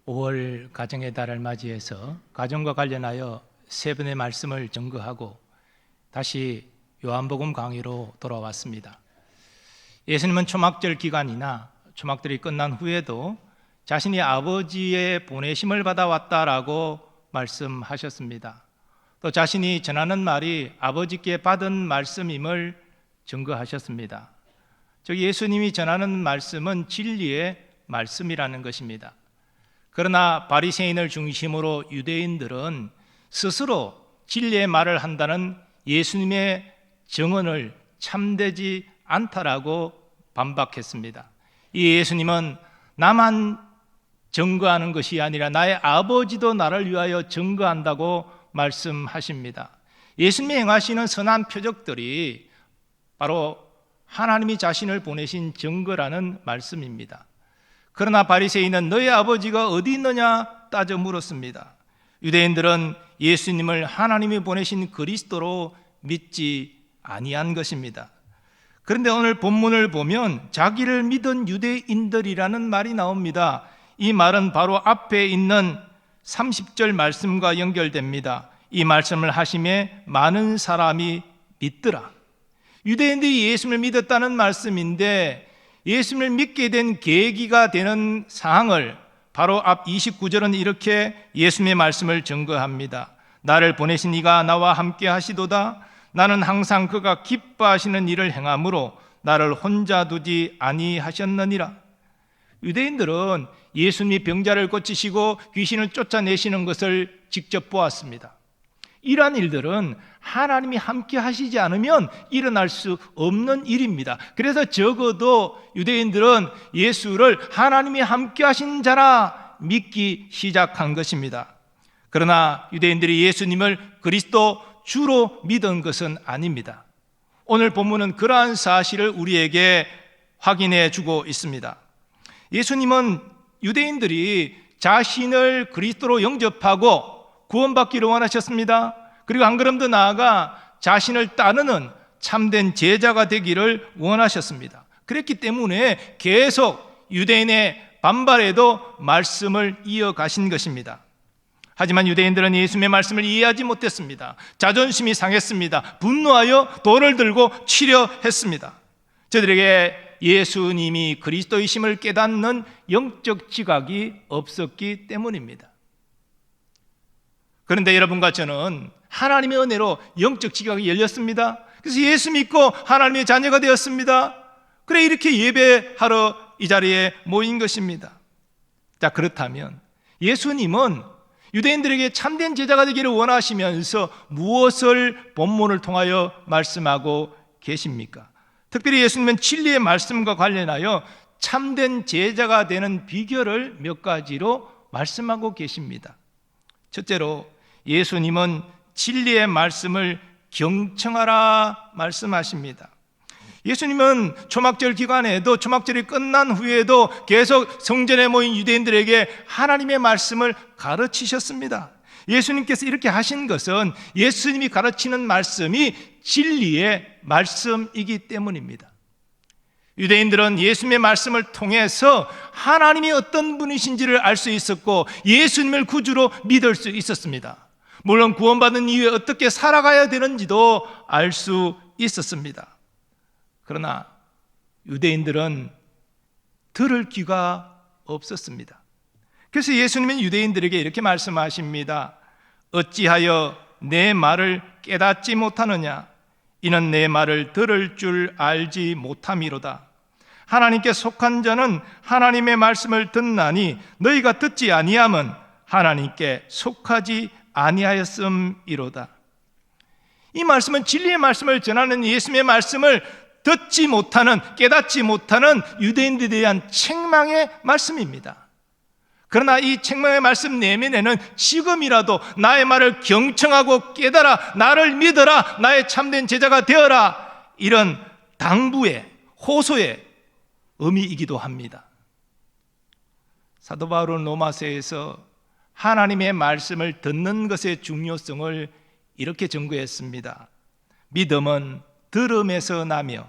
5월 가정의 달을 맞이해서 가정과 관련하여 세 번의 말씀을 증거하고 다시 요한복음 강의로 돌아왔습니다. 예수님은 초막절 기간이나 초막절이 끝난 후에도 자신이 아버지의 보내심을 받아왔다라고 말씀하셨습니다. 또 자신이 전하는 말이 아버지께 받은 말씀임을 증거하셨습니다. 즉 예수님이 전하는 말씀은 진리의 말씀이라는 것입니다. 그러나 바리새인을 중심으로 유대인들은 스스로 진리의 말을 한다는 예수님의 증언을 참되지 않다라고 반박했습니다. 이 예수님은 나만 증거하는 것이 아니라 나의 아버지도 나를 위하여 증거한다고 말씀하십니다. 예수님이 행하시는 선한 표적들이 바로 하나님이 자신을 보내신 증거라는 말씀입니다. 그러나 바리새인은 너희 아버지가 어디 있느냐 따져 물었습니다. 유대인들은 예수님을 하나님이 보내신 그리스도로 믿지 아니한 것입니다. 그런데 오늘 본문을 보면 자기를 믿은 유대인들이라는 말이 나옵니다. 이 말은 바로 앞에 있는 30절 말씀과 연결됩니다. 이 말씀을 하심에 많은 사람이 믿더라. 유대인들이 예수님을 믿었다는 말씀인데 예수님을 믿게 된 계기가 되는 사항을 바로 앞 29절은 이렇게 예수님의 말씀을 증거합니다. 나를 보내신 이가 나와 함께 하시도다. 나는 항상 그가 기뻐하시는 일을 행함으로 나를 혼자 두지 아니하셨느니라. 유대인들은 예수님이 병자를 고치시고 귀신을 쫓아내시는 것을 직접 보았습니다. 이러한 일들은 하나님이 함께 하시지 않으면 일어날 수 없는 일입니다. 그래서 적어도 유대인들은 예수를 하나님이 함께 하신 자라 믿기 시작한 것입니다. 그러나 유대인들이 예수님을 그리스도 주로 믿은 것은 아닙니다. 오늘 본문은 그러한 사실을 우리에게 확인해 주고 있습니다. 예수님은 유대인들이 자신을 그리스도로 영접하고 구원받기를 원하셨습니다. 그리고 한 걸음 더 나아가 자신을 따르는 참된 제자가 되기를 원하셨습니다. 그랬기 때문에 계속 유대인의 반발에도 말씀을 이어가신 것입니다. 하지만 유대인들은 예수님의 말씀을 이해하지 못했습니다. 자존심이 상했습니다. 분노하여 돌을 들고 치려 했습니다. 저들에게 예수님이 그리스도이심을 깨닫는 영적 지각이 없었기 때문입니다. 그런데 여러분과 저는 하나님의 은혜로 영적 지각이 열렸습니다. 그래서 예수 믿고 하나님의 자녀가 되었습니다. 그래 이렇게 예배하러 이 자리에 모인 것입니다. 자, 그렇다면 예수님은 유대인들에게 참된 제자가 되기를 원하시면서 무엇을 본문을 통하여 말씀하고 계십니까? 특별히 예수님은 진리의 말씀과 관련하여 참된 제자가 되는 비결을 몇 가지로 말씀하고 계십니다. 첫째로 예수님은 진리의 말씀을 경청하라 말씀하십니다. 예수님은 초막절 기간에도 초막절이 끝난 후에도 계속 성전에 모인 유대인들에게 하나님의 말씀을 가르치셨습니다. 예수님께서 이렇게 하신 것은 예수님이 가르치는 말씀이 진리의 말씀이기 때문입니다. 유대인들은 예수님의 말씀을 통해서 하나님이 어떤 분이신지를 알 수 있었고 예수님을 구주로 믿을 수 있었습니다. 물론 구원받은 이후에 어떻게 살아가야 되는지도 알 수 있었습니다. 그러나 유대인들은 들을 귀가 없었습니다. 그래서 예수님은 유대인들에게 이렇게 말씀하십니다. 어찌하여 내 말을 깨닫지 못하느냐? 이는 내 말을 들을 줄 알지 못함이로다. 하나님께 속한 자는 하나님의 말씀을 듣나니 너희가 듣지 아니함은 하나님께 속하지 아니하였음이로다. 이 말씀은 진리의 말씀을 전하는 예수님의 말씀을 듣지 못하는, 깨닫지 못하는 유대인들에 대한 책망의 말씀입니다. 그러나 이 책망의 말씀 내면에는 지금이라도 나의 말을 경청하고 깨달아, 나를 믿어라, 나의 참된 제자가 되어라, 이런 당부의, 호소의 의미이기도 합니다. 사도 바울은 로마서에서 하나님의 말씀을 듣는 것의 중요성을 이렇게 증거했습니다. 믿음은 들음에서 나며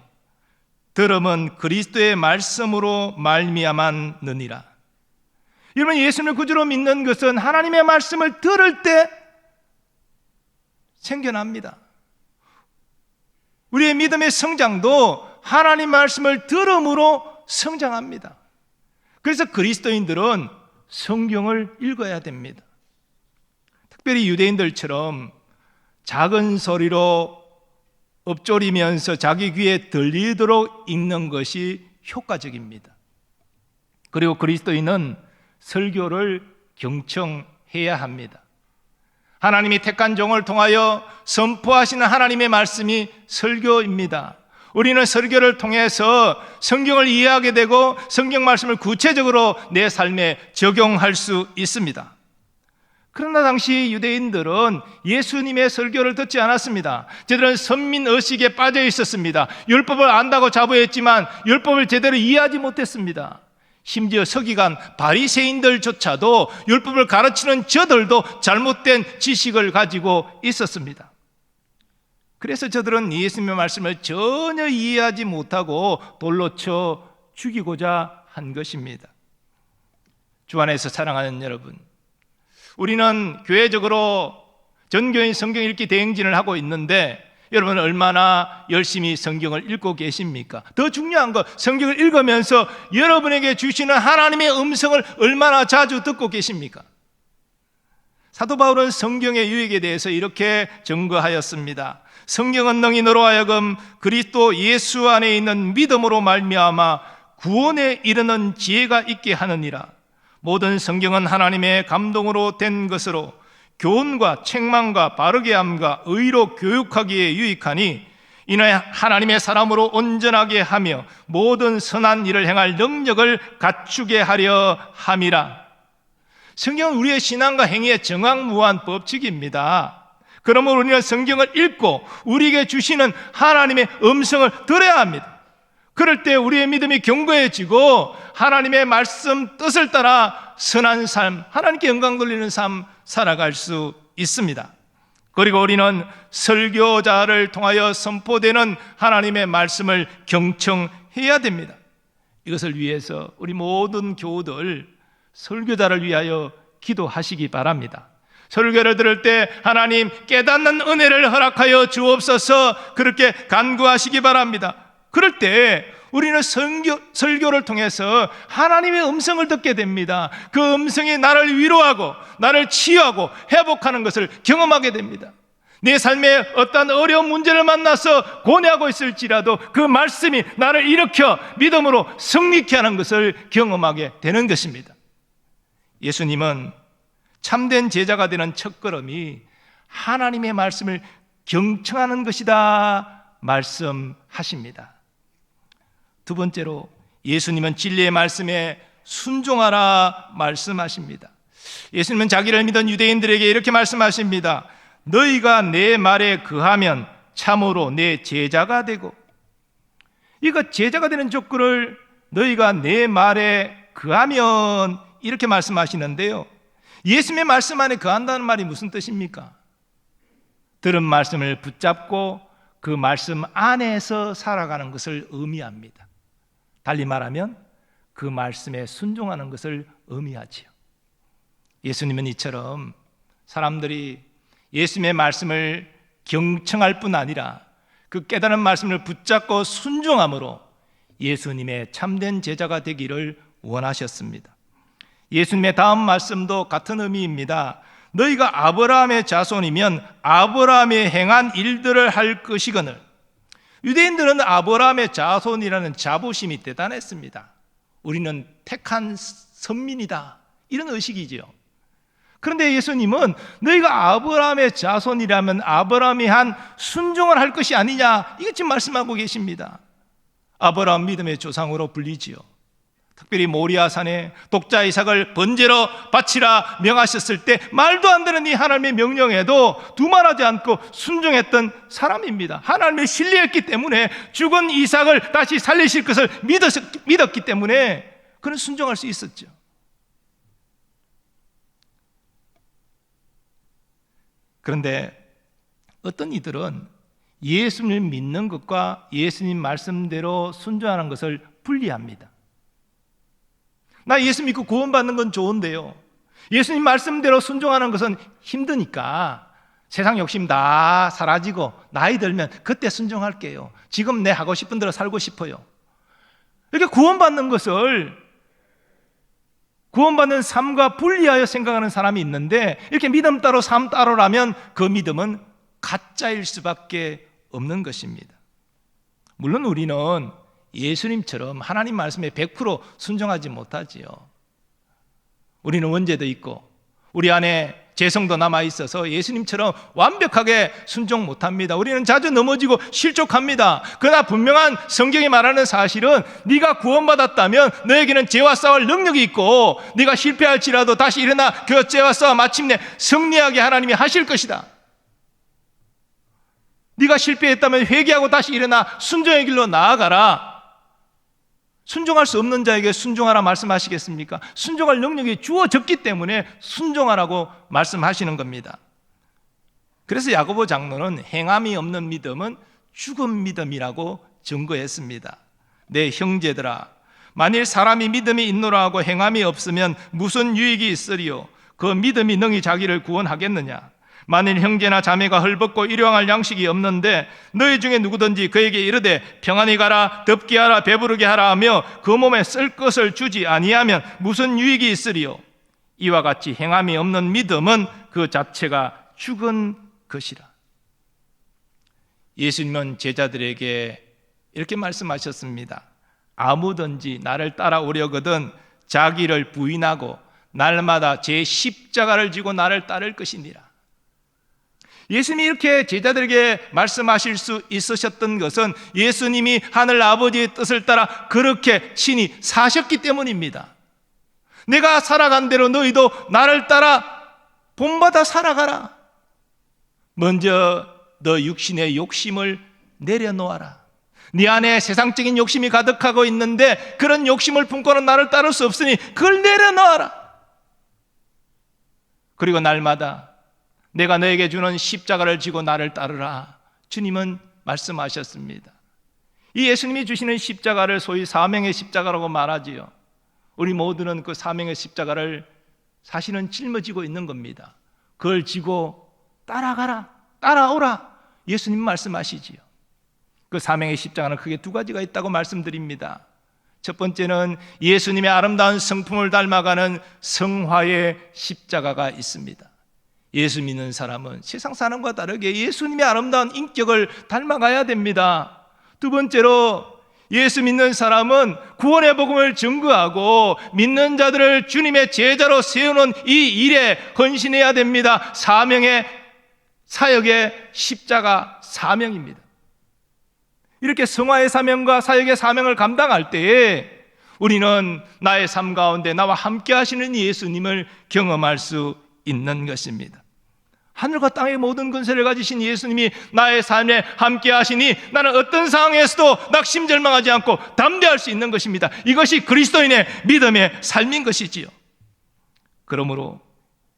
들음은 그리스도의 말씀으로 말미암았느니라. 여러분, 예수님을 구주로 믿는 것은 하나님의 말씀을 들을 때 생겨납니다. 우리의 믿음의 성장도 하나님 말씀을 들음으로 성장합니다. 그래서 그리스도인들은 성경을 읽어야 됩니다. 특별히 유대인들처럼 작은 소리로 읊조리면서 자기 귀에 들리도록 읽는 것이 효과적입니다. 그리고 그리스도인은 설교를 경청해야 합니다. 하나님이 택한 종을 통하여 선포하시는 하나님의 말씀이 설교입니다. 우리는 설교를 통해서 성경을 이해하게 되고 성경 말씀을 구체적으로 내 삶에 적용할 수 있습니다. 그러나 당시 유대인들은 예수님의 설교를 듣지 않았습니다. 저들은 선민의식에 빠져 있었습니다. 율법을 안다고 자부했지만 율법을 제대로 이해하지 못했습니다. 심지어 서기관 바리새인들조차도 율법을 가르치는 저들도 잘못된 지식을 가지고 있었습니다. 그래서 저들은 예수님의 말씀을 전혀 이해하지 못하고 돌로 쳐 죽이고자 한 것입니다. 주 안에서 사랑하는 여러분, 우리는 교회적으로 전교인 성경 읽기 대행진을 하고 있는데 여러분 얼마나 열심히 성경을 읽고 계십니까? 더 중요한 것, 성경을 읽으면서 여러분에게 주시는 하나님의 음성을 얼마나 자주 듣고 계십니까? 사도 바울은 성경의 유익에 대해서 이렇게 증거하였습니다. 성경은 능히 너로 하여금 그리스도 예수 안에 있는 믿음으로 말미암아 구원에 이르는 지혜가 있게 하느니라. 모든 성경은 하나님의 감동으로 된 것으로 교훈과 책망과 바르게 함과 의로 교육하기에 유익하니 이는 하나님의 사람으로 온전하게 하며 모든 선한 일을 행할 능력을 갖추게 하려 함이라. 성경은 우리의 신앙과 행위의 정확무한 법칙입니다. 그러므로 우리는 성경을 읽고 우리에게 주시는 하나님의 음성을 들어야 합니다. 그럴 때 우리의 믿음이 견고해지고 하나님의 말씀 뜻을 따라 선한 삶, 하나님께 영광 돌리는 삶 살아갈 수 있습니다. 그리고 우리는 설교자를 통하여 선포되는 하나님의 말씀을 경청해야 됩니다. 이것을 위해서 우리 모든 교우들 설교자를 위하여 기도하시기 바랍니다. 설교를 들을 때 하나님 깨닫는 은혜를 허락하여 주옵소서 그렇게 간구하시기 바랍니다. 그럴 때 우리는 설교를 통해서 하나님의 음성을 듣게 됩니다. 그 음성이 나를 위로하고 나를 치유하고 회복하는 것을 경험하게 됩니다. 내 삶에 어떤 어려운 문제를 만나서 고뇌하고 있을지라도 그 말씀이 나를 일으켜 믿음으로 승리케 하는 것을 경험하게 되는 것입니다. 예수님은 참된 제자가 되는 첫걸음이 하나님의 말씀을 경청하는 것이다 말씀하십니다. 두 번째로 예수님은 진리의 말씀에 순종하라 말씀하십니다. 예수님은 자기를 믿은 유대인들에게 이렇게 말씀하십니다. 너희가 내 말에 거하면 참으로 내 제자가 되고, 이거 제자가 되는 조건을 너희가 내 말에 거하면 이렇게 말씀하시는데요, 예수님의 말씀 안에 거한다는 말이 무슨 뜻입니까? 들은 말씀을 붙잡고 그 말씀 안에서 살아가는 것을 의미합니다. 달리 말하면 그 말씀에 순종하는 것을 의미하지요. 예수님은 이처럼 사람들이 예수님의 말씀을 경청할 뿐 아니라 그 깨달은 말씀을 붙잡고 순종함으로 예수님의 참된 제자가 되기를 원하셨습니다. 예수님의 다음 말씀도 같은 의미입니다. 너희가 아브라함의 자손이면 아브라함이 행한 일들을 할 것이거늘. 유대인들은 아브라함의 자손이라는 자부심이 대단했습니다. 우리는 택한 선민이다, 이런 의식이지요. 그런데 예수님은 너희가 아브라함의 자손이라면 아브라함이 한 순종을 할 것이 아니냐, 이것 지금 말씀하고 계십니다. 아브라함 믿음의 조상으로 불리지요. 특별히 모리아산에 독자 이삭을 번제로 바치라 명하셨을 때 말도 안 되는 이 하나님의 명령에도 두말하지 않고 순종했던 사람입니다. 하나님을 신뢰했기 때문에 죽은 이삭을 다시 살리실 것을 믿었기 때문에 그는 순종할 수 있었죠. 그런데 어떤 이들은 예수님을 믿는 것과 예수님 말씀대로 순종하는 것을 분리합니다. 나 예수 믿고 구원받는 건 좋은데요, 예수님 말씀대로 순종하는 것은 힘드니까 세상 욕심 다 사라지고 나이 들면 그때 순종할게요. 지금 내 하고 싶은 대로 살고 싶어요. 이렇게 구원받는 것을 구원받는 삶과 분리하여 생각하는 사람이 있는데, 이렇게 믿음 따로 삶 따로라면 그 믿음은 가짜일 수밖에 없는 것입니다. 물론 우리는 예수님처럼 하나님 말씀에 100% 순종하지 못하지요. 우리는 원죄도 있고 우리 안에 죄성도 남아있어서 예수님처럼 완벽하게 순종 못합니다. 우리는 자주 넘어지고 실족합니다. 그러나 분명한 성경이 말하는 사실은 네가 구원받았다면 너에게는 죄와 싸울 능력이 있고, 네가 실패할지라도 다시 일어나 그 죄와 싸워 마침내 승리하게 하나님이 하실 것이다. 네가 실패했다면 회개하고 다시 일어나 순종의 길로 나아가라. 순종할 수 없는 자에게 순종하라 말씀하시겠습니까? 순종할 능력이 주어졌기 때문에 순종하라고 말씀하시는 겁니다. 그래서 야고보 장로는 행함이 없는 믿음은 죽은 믿음이라고 증거했습니다. 내 형제들아, 만일 사람이 믿음이 있노라 하고 행함이 없으면 무슨 유익이 있으리요? 그 믿음이 능히 자기를 구원하겠느냐? 만일 형제나 자매가 헐벗고 일용할 양식이 없는데 너희 중에 누구든지 그에게 이르되 평안히 가라, 덥게 하라, 배부르게 하라 하며 그 몸에 쓸 것을 주지 아니하면 무슨 유익이 있으리요? 이와 같이 행함이 없는 믿음은 그 자체가 죽은 것이라. 예수님은 제자들에게 이렇게 말씀하셨습니다. 아무든지 나를 따라오려거든 자기를 부인하고 날마다 제 십자가를 지고 나를 따를 것이니라. 예수님이 이렇게 제자들에게 말씀하실 수 있으셨던 것은 예수님이 하늘 아버지의 뜻을 따라 그렇게 친히 사셨기 때문입니다. 내가 살아간 대로 너희도 나를 따라 본받아 살아가라. 먼저 너 육신의 욕심을 내려놓아라. 네 안에 세상적인 욕심이 가득하고 있는데 그런 욕심을 품고는 나를 따를 수 없으니 그걸 내려놓아라. 그리고 날마다 내가 너에게 주는 십자가를 지고 나를 따르라. 주님은 말씀하셨습니다. 이 예수님이 주시는 십자가를 소위 사명의 십자가라고 말하지요. 우리 모두는 그 사명의 십자가를 사실은 짊어지고 있는 겁니다. 그걸 지고 따라가라, 따라오라, 예수님 말씀하시지요. 그 사명의 십자가는 크게 두 가지가 있다고 말씀드립니다. 첫 번째는 예수님의 아름다운 성품을 닮아가는 성화의 십자가가 있습니다. 예수 믿는 사람은 세상 사람과 다르게 예수님의 아름다운 인격을 닮아가야 됩니다. 두 번째로 예수 믿는 사람은 구원의 복음을 증거하고 믿는 자들을 주님의 제자로 세우는 이 일에 헌신해야 됩니다. 사명의 사역의 십자가 사명입니다. 이렇게 성화의 사명과 사역의 사명을 감당할 때에 우리는 나의 삶 가운데 나와 함께 하시는 예수님을 경험할 수 있는 것입니다. 하늘과 땅의 모든 권세를 가지신 예수님이 나의 삶에 함께 하시니 나는 어떤 상황에서도 낙심절망하지 않고 담대할 수 있는 것입니다. 이것이 그리스도인의 믿음의 삶인 것이지요. 그러므로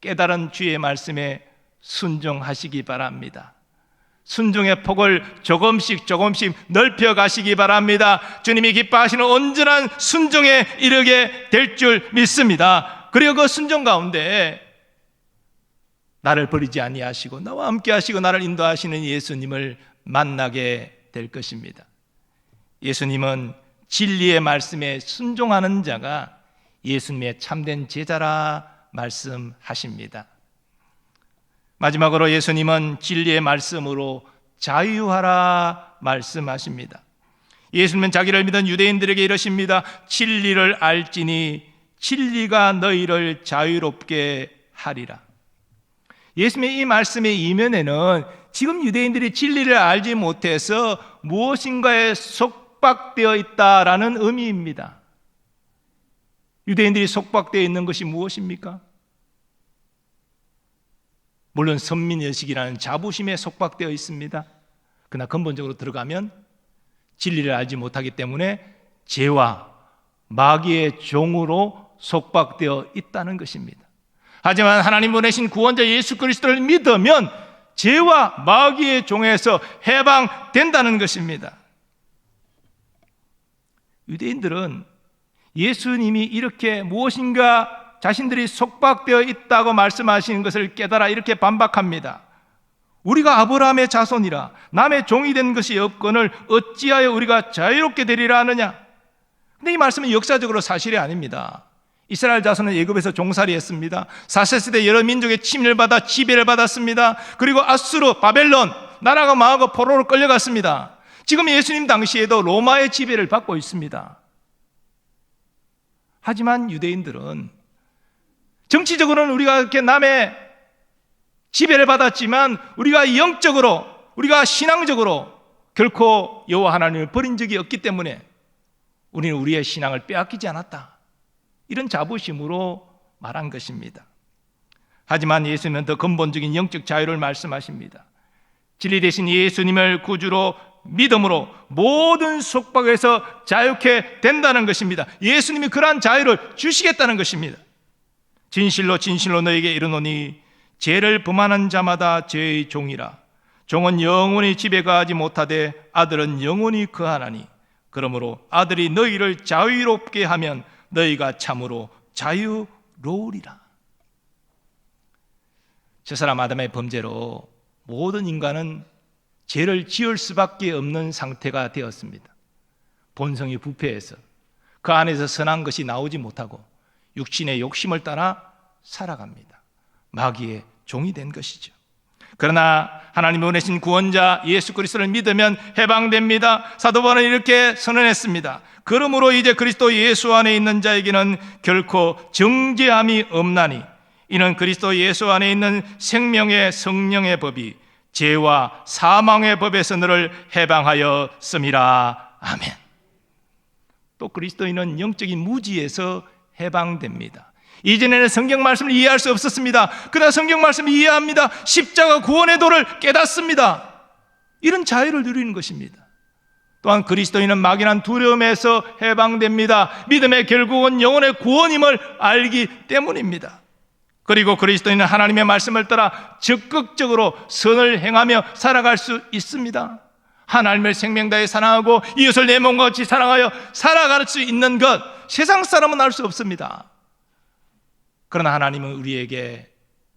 깨달은 주의 말씀에 순종하시기 바랍니다. 순종의 폭을 조금씩 넓혀 가시기 바랍니다. 주님이 기뻐하시는 온전한 순종에 이르게 될 줄 믿습니다. 그리고 그 순종 가운데 나를 버리지 아니하시고 나와 함께 하시고 나를 인도하시는 예수님을 만나게 될 것입니다. 예수님은 진리의 말씀에 순종하는 자가 예수님의 참된 제자라 말씀하십니다. 마지막으로 예수님은 진리의 말씀으로 자유하라 말씀하십니다. 예수님은 자기를 믿은 유대인들에게 이러십니다. 진리를 알지니 진리가 너희를 자유롭게 하리라. 예수님의 이 말씀의 이면에는 지금 유대인들이 진리를 알지 못해서 무엇인가에 속박되어 있다라는 의미입니다. 유대인들이 속박되어 있는 것이 무엇입니까? 물론 선민의식이라는 자부심에 속박되어 있습니다. 그러나 근본적으로 들어가면 진리를 알지 못하기 때문에 죄와 마귀의 종으로 속박되어 있다는 것입니다. 하지만 하나님 보내신 구원자 예수 그리스도를 믿으면 죄와 마귀의 종에서 해방된다는 것입니다. 유대인들은 예수님이 이렇게 무엇인가 자신들이 속박되어 있다고 말씀하시는 것을 깨달아 이렇게 반박합니다. 우리가 아브라함의 자손이라 남의 종이 된 것이 없거늘 어찌하여 우리가 자유롭게 되리라 하느냐. 근데 이 말씀은 역사적으로 사실이 아닙니다. 이스라엘 자손은 애굽에서 종살이했습니다. 4세대 여러 민족의 침략을 받아 지배를 받았습니다. 그리고 아수르, 바벨론 나라가 망하고 포로로 끌려갔습니다. 지금 예수님 당시에도 로마의 지배를 받고 있습니다. 하지만 유대인들은 정치적으로는 우리가 이렇게 남의 지배를 받았지만 우리가 영적으로, 우리가 신앙적으로 결코 여호와 하나님을 버린 적이 없기 때문에 우리는 우리의 신앙을 빼앗기지 않았다. 이런 자부심으로 말한 것입니다. 하지만 예수님은 더 근본적인 영적 자유를 말씀하십니다. 진리 대신 예수님을 구주로 믿음으로 모든 속박에서 자유케 된다는 것입니다. 예수님이 그러한 자유를 주시겠다는 것입니다. 진실로 진실로 너에게 이르노니 죄를 범하는 자마다 죄의 종이라. 종은 영원히 집에 가지 못하되 아들은 영원히 거하나니 그러므로 아들이 너희를 자유롭게 하면 너희가 참으로 자유로우리라. 첫사람 아담의 범죄로 모든 인간은 죄를 지을 수밖에 없는 상태가 되었습니다. 본성이 부패해서 그 안에서 선한 것이 나오지 못하고 육신의 욕심을 따라 살아갑니다. 마귀의 종이 된 것이죠. 그러나 하나님이 보내신 구원자 예수 그리스도를 믿으면 해방됩니다. 사도 바울은 이렇게 선언했습니다. 그러므로 이제 그리스도 예수 안에 있는 자에게는 결코 정죄함이 없나니 이는 그리스도 예수 안에 있는 생명의 성령의 법이 죄와 사망의 법에서 너를 해방하였음이라. 아멘. 또 그리스도인은 영적인 무지에서 해방됩니다. 이전에는 성경 말씀을 이해할 수 없었습니다. 그러나 성경 말씀을 이해합니다. 십자가 구원의 도를 깨닫습니다. 이런 자유를 누리는 것입니다. 또한 그리스도인은 막연한 두려움에서 해방됩니다. 믿음의 결국은 영혼의 구원임을 알기 때문입니다. 그리고 그리스도인은 하나님의 말씀을 따라 적극적으로 선을 행하며 살아갈 수 있습니다. 하나님을 생명 다해 사랑하고 이웃을 내 몸과 같이 사랑하여 살아갈 수 있는 것, 세상 사람은 알 수 없습니다. 그러나 하나님은 우리에게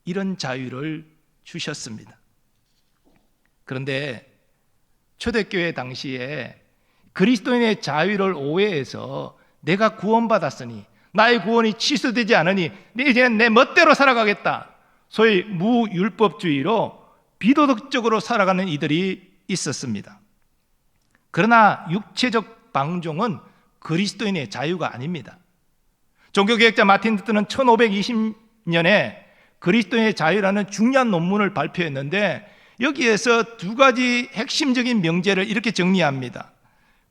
이런 자유를 주셨습니다. 그런데 초대교회 당시에 그리스도인의 자유를 오해해서 내가 구원받았으니 나의 구원이 취소되지 않으니 이제 내 멋대로 살아가겠다, 소위 무율법주의로 비도덕적으로 살아가는 이들이 있었습니다. 그러나 육체적 방종은 그리스도인의 자유가 아닙니다. 종교개혁자 마틴 루터는 1520년에 그리스도인의 자유라는 중요한 논문을 발표했는데 여기에서 두 가지 핵심적인 명제를 이렇게 정리합니다.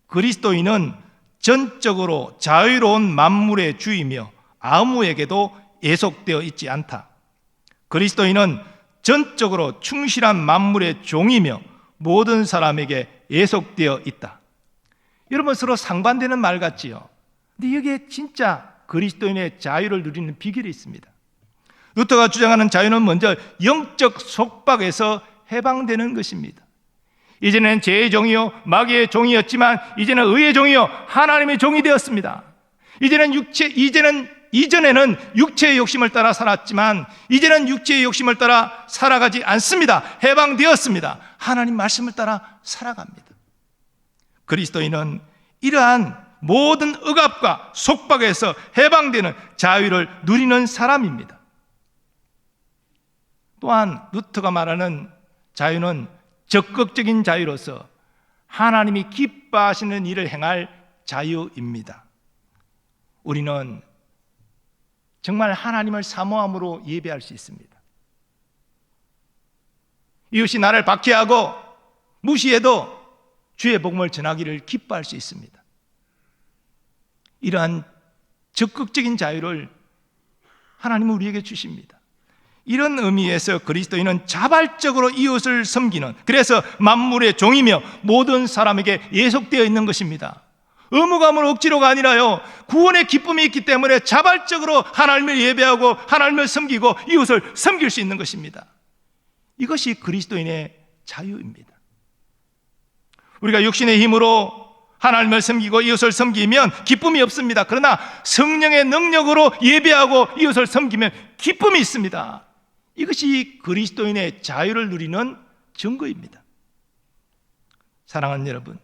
그리스도인은 전적으로 자유로운 만물의 주이며 아무에게도 예속되어 있지 않다. 그리스도인은 전적으로 충실한 만물의 종이며 모든 사람에게 예속되어 있다. 여러분, 서로 상반되는 말 같지요? 근데 여기에 진짜 그리스도인의 자유를 누리는 비결이 있습니다. 루터가 주장하는 자유는 먼저 영적 속박에서 해방되는 것입니다. 이제는 죄의 종이요 마귀의 종이었지만 이제는 의의 종이요 하나님의 종이 되었습니다. 이전에는 육체의 욕심을 따라 살았지만 이제는 육체의 욕심을 따라 살아가지 않습니다. 해방되었습니다. 하나님 말씀을 따라 살아갑니다. 그리스도인은 이러한 모든 억압과 속박에서 해방되는 자유를 누리는 사람입니다. 또한 루터가 말하는 자유는 적극적인 자유로서 하나님이 기뻐하시는 일을 행할 자유입니다. 우리는 정말 하나님을 사모함으로 예배할 수 있습니다. 이웃이 나를 박해하고 무시해도 주의 복음을 전하기를 기뻐할 수 있습니다. 이러한 적극적인 자유를 하나님은 우리에게 주십니다. 이런 의미에서 그리스도인은 자발적으로 이웃을 섬기는, 그래서 만물의 종이며 모든 사람에게 예속되어 있는 것입니다. 의무감은 억지로가 아니라요, 구원의 기쁨이 있기 때문에 자발적으로 하나님을 예배하고 하나님을 섬기고 이웃을 섬길 수 있는 것입니다. 이것이 그리스도인의 자유입니다. 우리가 육신의 힘으로 하나님을 섬기고 이웃을 섬기면 기쁨이 없습니다. 그러나 성령의 능력으로 예배하고 이웃을 섬기면 기쁨이 있습니다. 이것이 그리스도인의 자유를 누리는 증거입니다. 사랑하는 여러분,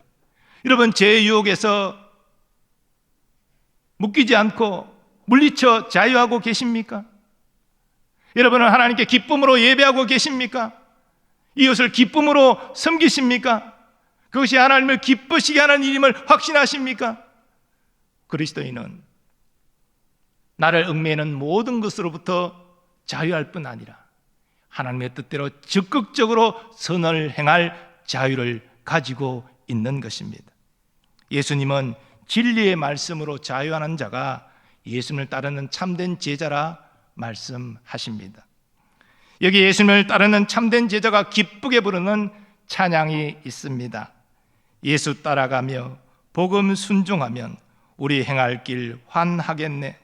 여러분 죄의 유혹에서 묶이지 않고 물리쳐 자유하고 계십니까? 여러분은 하나님께 기쁨으로 예배하고 계십니까? 이웃을 기쁨으로 섬기십니까? 그것이 하나님을 기쁘시게 하는 일임을 확신하십니까? 그리스도인은 나를 얽매이는 모든 것으로부터 자유할 뿐 아니라 하나님의 뜻대로 적극적으로 선을 행할 자유를 가지고 있는 것입니다. 예수님은 진리의 말씀으로 자유하는 자가 예수님을 따르는 참된 제자라 말씀하십니다. 여기 예수님을 따르는 참된 제자가 기쁘게 부르는 찬양이 있습니다. 예수 따라가며 복음 순종하면 우리 행할 길 환하겠네.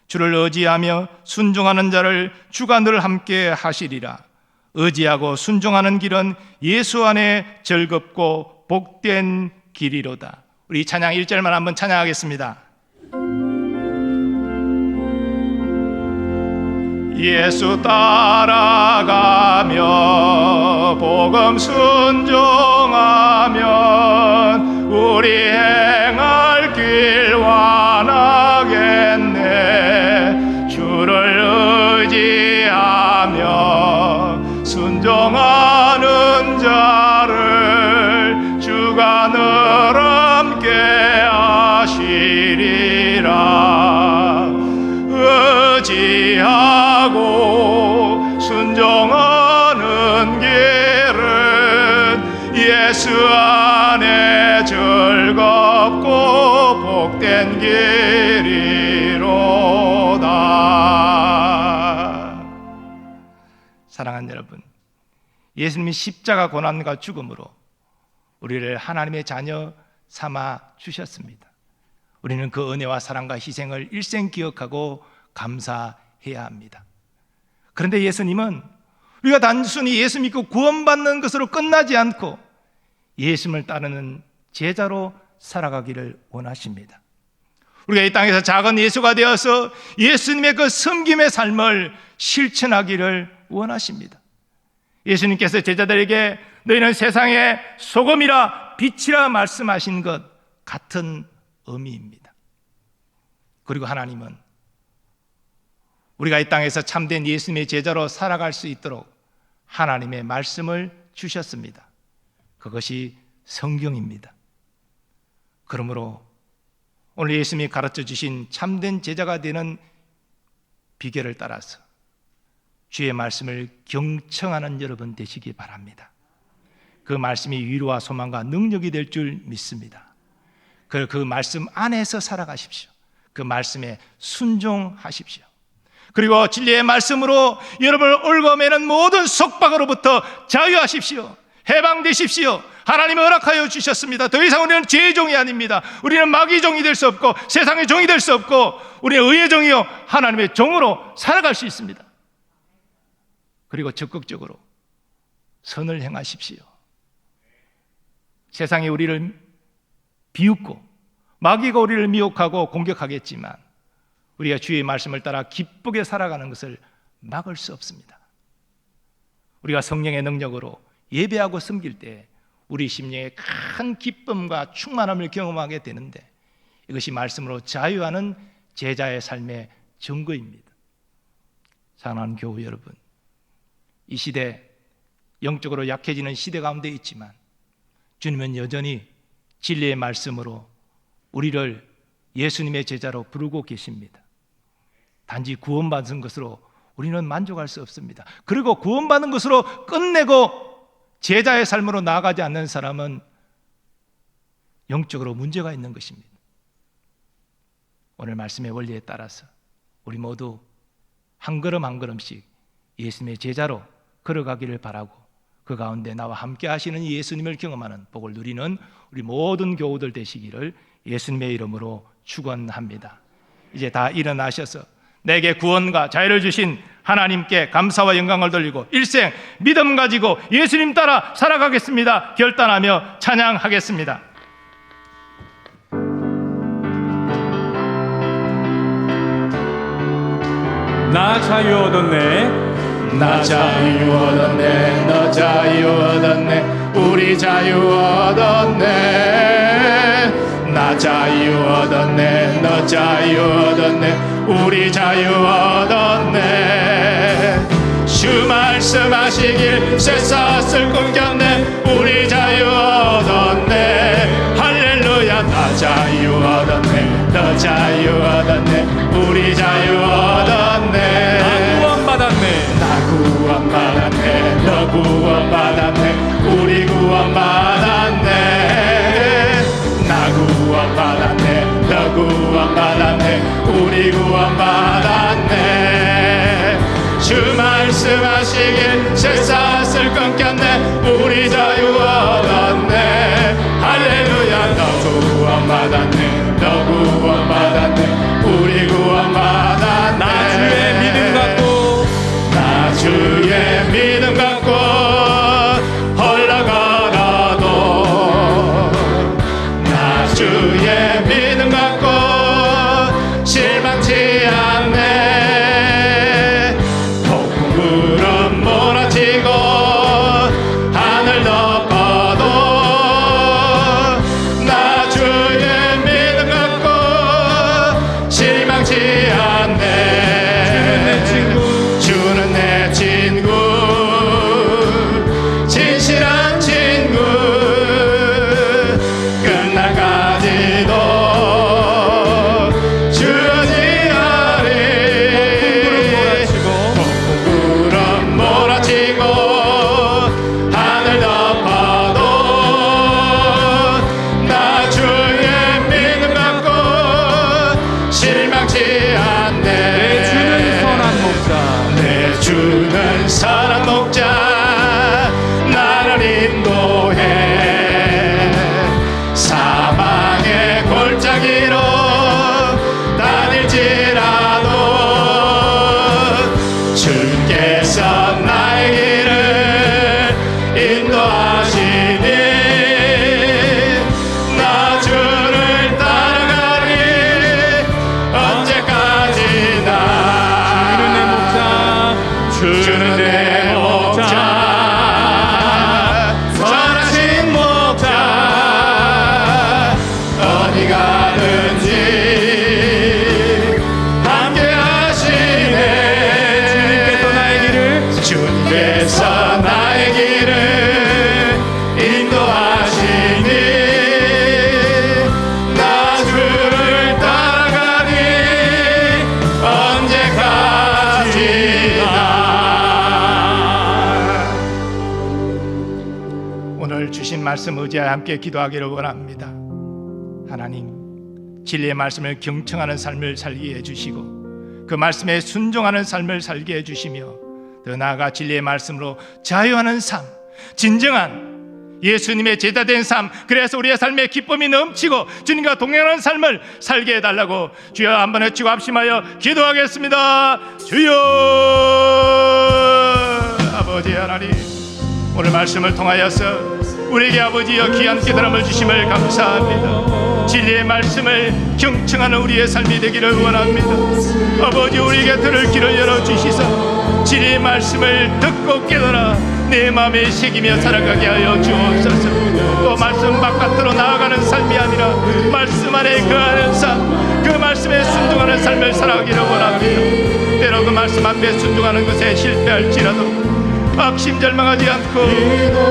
주를 의지하며 순종하는 자를 주가 늘 함께 하시리라. 의지하고 순종하는 길은 예수 안에 즐겁고 복된 길이로다. 우리 찬양 1절만 한번 찬양하겠습니다. 예수 따라가며 복음 순종하면 우리 행할 길 완하겠네. 주를 의지하며 순종하는 자를 주가 늘 함께 하시리라. 의지하고 순종하는 길은 예수 안에 즐겁고 복된 길이로다. 사랑하는 여러분, 예수님이 십자가 고난과 죽음으로 우리를 하나님의 자녀 삼아 주셨습니다. 우리는 그 은혜와 사랑과 희생을 일생 기억하고 감사해야 합니다. 그런데 예수님은 우리가 단순히 예수 믿고 구원받는 것으로 끝나지 않고 예수님을 따르는 제자로 살아가기를 원하십니다. 우리가 이 땅에서 작은 예수가 되어서 예수님의 그 섬김의 삶을 실천하기를 원하십니다. 예수님께서 제자들에게 너희는 세상의 소금이라 빛이라 말씀하신 것 같은 의미입니다. 그리고 하나님은 우리가 이 땅에서 참된 예수님의 제자로 살아갈 수 있도록 하나님의 말씀을 주셨습니다. 그것이 성경입니다. 그러므로 오늘 예수님이 가르쳐 주신 참된 제자가 되는 비결을 따라서 주의 말씀을 경청하는 여러분 되시기 바랍니다. 그 말씀이 위로와 소망과 능력이 될 줄 믿습니다. 그 말씀 안에서 살아가십시오. 그 말씀에 순종하십시오. 그리고 진리의 말씀으로 여러분을 얽어매는 모든 속박으로부터 자유하십시오. 해방되십시오. 하나님이 허락하여 주셨습니다. 더 이상 우리는 죄의 종이 아닙니다. 우리는 마귀의 종이 될 수 없고 세상의 종이 될 수 없고 우리는 의의 종이요 하나님의 종으로 살아갈 수 있습니다. 그리고 적극적으로 선을 행하십시오. 세상이 우리를 비웃고 마귀가 우리를 미혹하고 공격하겠지만 우리가 주의 말씀을 따라 기쁘게 살아가는 것을 막을 수 없습니다. 우리가 성령의 능력으로 예배하고 섬길 때 우리 심령에 큰 기쁨과 충만함을 경험하게 되는데 이것이 말씀으로 자유하는 제자의 삶의 증거입니다. 사랑하는 교우 여러분, 이 시대 영적으로 약해지는 시대 가운데 있지만 주님은 여전히 진리의 말씀으로 우리를 예수님의 제자로 부르고 계십니다. 단지 구원받은 것으로 우리는 만족할 수 없습니다. 그리고 구원받은 것으로 끝내고 제자의 삶으로 나아가지 않는 사람은 영적으로 문제가 있는 것입니다. 오늘 말씀의 원리에 따라서 우리 모두 한 걸음 한 걸음씩 예수님의 제자로 걸어가기를 바라고 그 가운데 나와 함께 하시는 예수님을 경험하는 복을 누리는 우리 모든 교우들 되시기를 예수님의 이름으로 축원합니다. 이제 다 일어나셔서 내게 구원과 자유를 주신 하나님께 감사와 영광을 돌리고 일생 믿음 가지고 예수님 따라 살아가겠습니다. 결단하며 찬양하겠습니다. 나 자유 얻었네. 나 자유 얻었네. 너 자유 얻었네. 우리 자유 얻었네. 나 자유 얻었네. 너 자유 얻었네. 우리 자유 얻었네. 주 말씀하시길 쇠사슬 끊겼네. 우리 자유 얻었네. 할렐루야. 나 자유 얻었네. 너 자유 얻었네. 우리 자유 얻었네. 나 구원받았네. 나 구원받았네. 너 구원받았네. 우리 구원받았네. 나 구원받았네. 너 구원받았네. 우리 구원받았네. 주 말씀하시길 쇠사슬 끊겼네. 우리 자유 얻었네. 할렐루야. 너 구원받았네. 너 구원받았네. 우리 구원받았네. 나 주의 믿음 갖고 나 주의 믿음 갖고 흘러가라도 나 주의 믿음 갖고 실망치 않네. 폭풍 구름 몰아치고 하늘 덮어도 나 주의 믿음 갖고 실망치 않네. 주는 내 친구, 진실한 친구. 끝날까지도 주지하리. 폭풍 구름 몰아치고 하늘 덮어도 나 주의 믿음 갖고 실망치 않네. 내 주는 선한 목자. 내 주는 선한 목자 나를 인도해. 사망의 골짜기로 다닐지라도 주께서 나의 길을 인도하시니 나 주를 따라가리. 언제까지나 주는 내 목자. 주는 내 목자 선하신 목자 어디 가든지 함께 하시네. 주님께서 나의 길을 주님께서 나의 길을 인도하시니 나 주를 따라가니 언제까지나. 오늘 주신 말씀 의지하여 함께 기도하기를 원합니다. 하나님, 진리의 말씀을 경청하는 삶을 살게 해주시고 그 말씀에 순종하는 삶을 살게 해주시며 더 나아가 진리의 말씀으로 자유하는 삶, 진정한 예수님의 제자된 삶, 그래서 우리의 삶에 기쁨이 넘치고 주님과 동행하는 삶을 살게 해달라고 주여 한번 외치고 합심하여 기도하겠습니다. 주여. 아버지 하나님, 오늘 말씀을 통하여서 우리에게 아버지여 귀한 깨달음을 주심을 감사합니다. 진리의 말씀을 경청하는 우리의 삶이 되기를 원합니다. 아버지, 우리에게 들을 길을 열어주시사 진리의 말씀을 듣고 깨달아 내 마음에 새기며 살아가게 하여 주옵소서. 또 말씀 바깥으로 나아가는 삶이 아니라 말씀 안에 거하는 삶, 그 말씀에 순종하는 삶을 살아가기를 원합니다. 때로 그 말씀 앞에 순종하는 것에 실패할지라도 악심 절망하지 않고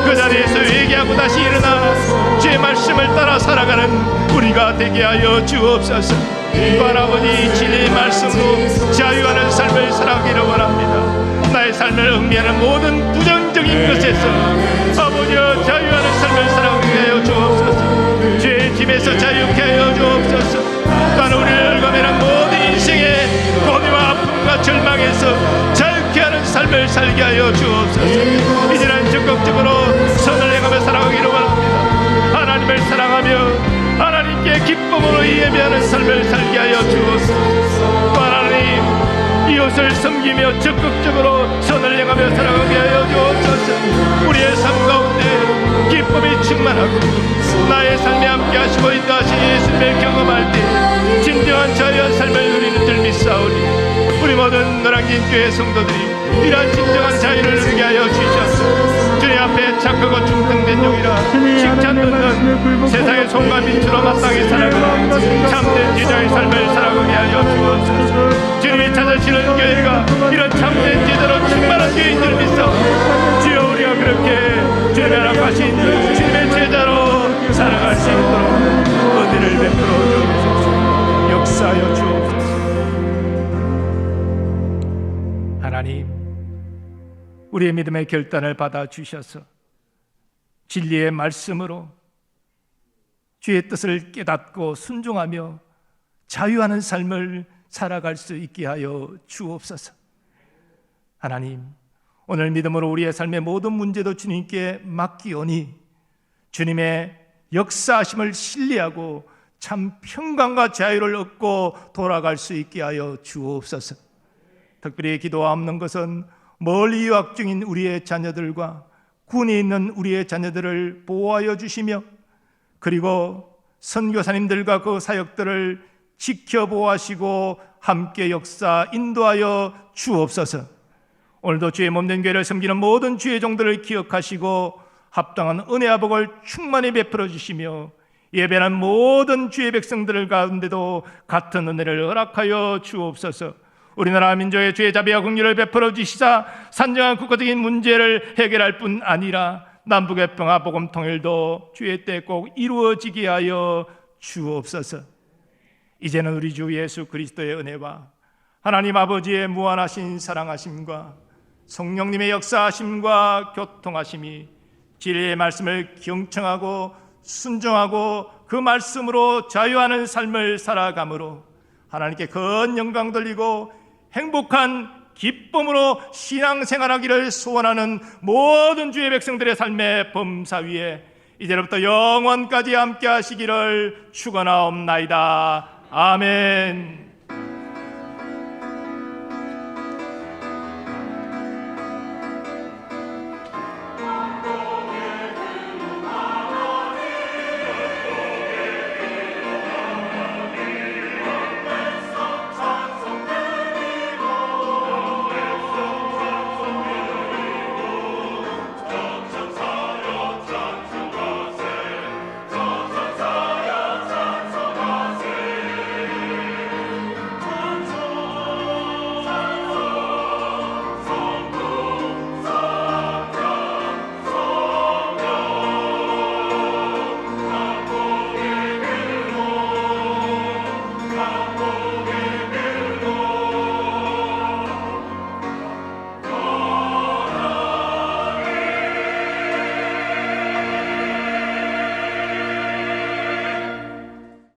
그 자리에서 회개하고 다시 일어나 주의 말씀을 따라 살아가는 우리가 되게 하여 주옵소서. 또한 아버지, 진리의 말씀으로 자유하는 삶을 살아가기를 원합니다. 나의 삶을 흥미하는 모든 부정적인 것에서 아버지여 자유하는 삶을 살아가게 하여 주옵소서. 죄의 짐에서 자유케 하여 주옵소서. 또한 우리를 감행하는 모든 인생의 고뇌와 아픔과 절망에서 자유케 하는 삶을 살게 하여 주옵소서. 이제는 적극적으로 선을 행하며 살아가기를 원합니다. 하나님을 사랑하며 하나님께 기쁨으로 예배하는 삶을 살게 하여 주옵소서. 하나님, 이웃을 섬기며 적극적으로 선을 행하며 살아가게 하여 주옵소서. 우리의 삶 가운데 기쁨이 충만하고 나의 삶에 함께 하시고 인도하신 예수님을 경험할 때 진정한 자유한 삶을 누리는 줄 믿사오니 우리 모든 노량진 교회 성도들이 이러한 진정한 자유를 누리게 하여 주시옵소서. 주님 앞에 착하고 중등된 용이라 칭찬 듣는 세상의 손과 빛으로 마땅히 살아가는 참된 제자의 삶을 살아가게 하여 주옵소서. 주님이 찾으시는 교회가 이런 참된 제자로 충만한 교회인들 믿사 주여 우리가 그렇게 주님의 허락하신 주님의 제자로 살아갈 수 있도록 은혜를 베풀어 주옵소서. 역사하여 주옵소서. 하나님, 우리의 믿음의 결단을 받아 주셔서 진리의 말씀으로 주의 뜻을 깨닫고 순종하며 자유하는 삶을 살아갈 수 있게 하여 주옵소서. 하나님, 오늘 믿음으로 우리의 삶의 모든 문제도 주님께 맡기오니 주님의 역사하심을 신뢰하고 참 평강과 자유를 얻고 돌아갈 수 있게 하여 주옵소서. 특별히 기도하옵는 것은 멀리 유학 중인 우리의 자녀들과 군에 있는 우리의 자녀들을 보호하여 주시며 그리고 선교사님들과 그 사역들을 지켜보호하시고 함께 역사 인도하여 주옵소서. 오늘도 주의 몸된 교회를 섬기는 모든 주의 종들을 기억하시고 합당한 은혜와 복을 충만히 베풀어 주시며 예배하는 모든 주의 백성들 가운데도 같은 은혜를 허락하여 주옵소서. 우리나라 민족의 주의 자비와 긍휼을 베풀어 주시사 산정한 국가적인 문제를 해결할 뿐 아니라 남북의 평화 복음 통일도 주의 때 꼭 이루어지게 하여 주옵소서. 이제는 우리 주 예수 그리스도의 은혜와 하나님 아버지의 무한하신 사랑하심과 성령님의 역사하심과 교통하심이 진리의 말씀을 경청하고 순종하고 그 말씀으로 자유하는 삶을 살아감으로 하나님께 큰 영광 돌리고 행복한 기쁨으로 신앙생활하기를 소원하는 모든 주의 백성들의 삶의 범사 위에 이제부터 영원까지 함께 하시기를 축원하옵나이다. 아멘.